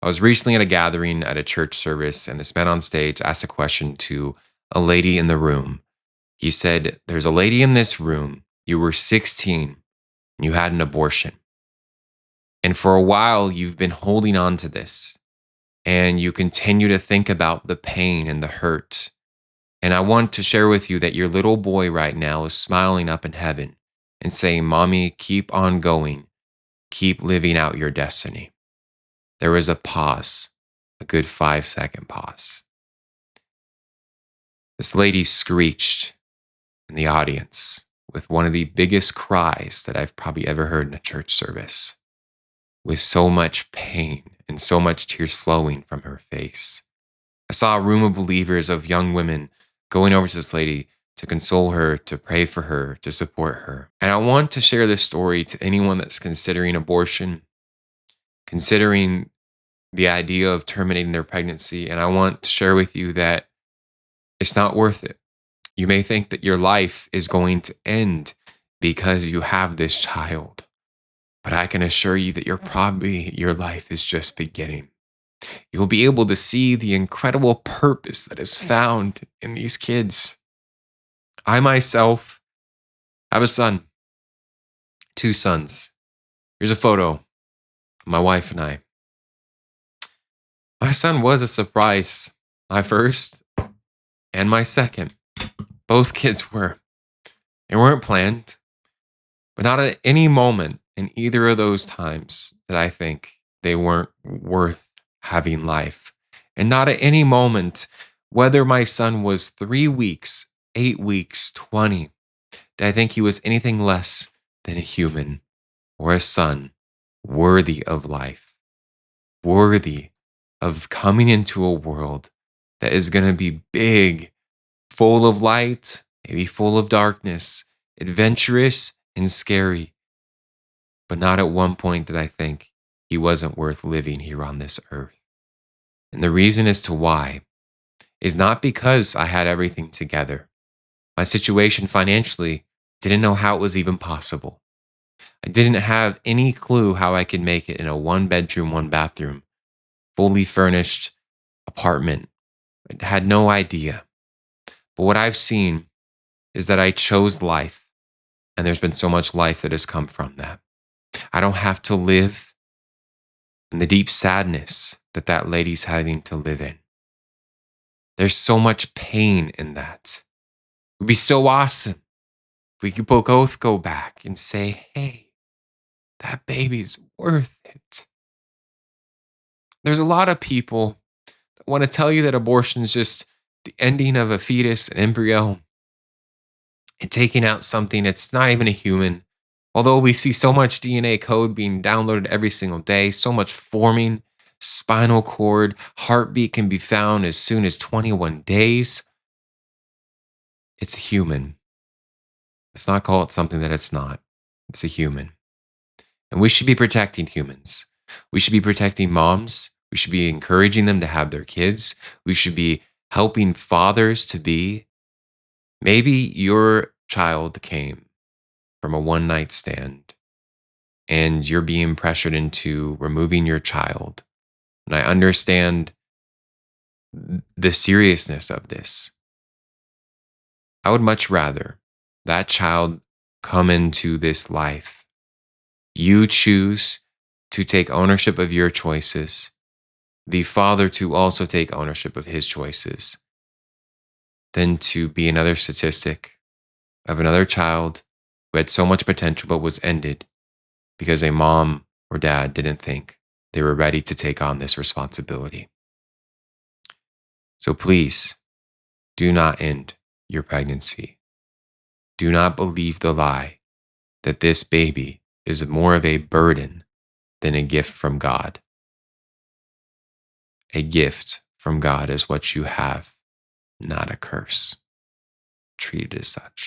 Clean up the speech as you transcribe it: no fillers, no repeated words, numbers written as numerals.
I was recently at a gathering at a church service, and this man on stage asked a question to a lady in the room. He said, "There's a lady in this room. You were 16 and you had an abortion. And for a while, you've been holding on to this and you continue to think about the pain and the hurt. And I want to share with you that your little boy right now is smiling up in heaven and saying, 'Mommy, keep on going. Keep living out your destiny.'" There was a pause, a good 5-second pause. This lady screeched in the audience with one of the biggest cries that I've probably ever heard in a church service, with so much pain and so much tears flowing from her face. I saw a room of believers, of young women, going over to this lady to console her, to pray for her, to support her. And I want to share this story to anyone that's considering abortion, considering the idea of terminating their pregnancy. And I want to share with you that it's not worth it. You may think that your life is going to end because you have this child, but I can assure you that your life is just beginning. You'll be able to see the incredible purpose that is found in these kids. I myself have a son, 2 sons. Here's a photo of my wife and I. My son was a surprise, my first and my second. Both kids were. They weren't planned, but not at any moment in either of those times did I think they weren't worth having life. And not at any moment, whether my son was 3 weeks, 8 weeks, 20, did I think he was anything less than a human or a son worthy of life, worthy of coming into a world that is going to be big, full of light, maybe full of darkness, adventurous and scary. But not at one point did I think he wasn't worth living here on this earth. And the reason as to why is not because I had everything together. My situation financially didn't know how it was even possible. I didn't have any clue how I could make it in a 1-bedroom, 1-bathroom, fully furnished apartment. I had no idea. But what I've seen is that I chose life, and there's been so much life that has come from that. I don't have to live in the deep sadness that that lady's having to live in. There's so much pain in that. It would be so awesome if we could both go back and say, "Hey, that baby's worth it." There's a lot of people that want to tell you that abortion is just the ending of a fetus, an embryo, and taking out something that's not even a human. Although we see so much DNA code being downloaded every single day, so much forming, spinal cord, heartbeat can be found as soon as 21 days. It's a human. Let's not call it something that it's not. It's a human. And we should be protecting humans. We should be protecting moms. We should be encouraging them to have their kids. We should be helping fathers to be. Maybe your child came from a one-night stand and you're being pressured into removing your child. And I understand the seriousness of this. I would much rather that child come into this life. You choose to take ownership of your choices, the father to also take ownership of his choices, than to be another statistic of another child who had so much potential but was ended because a mom or dad didn't think they were ready to take on this responsibility. So please, do not end your pregnancy. Do not believe the lie that this baby is more of a burden than a gift from God. A gift from God is what you have, not a curse. Treat it as such.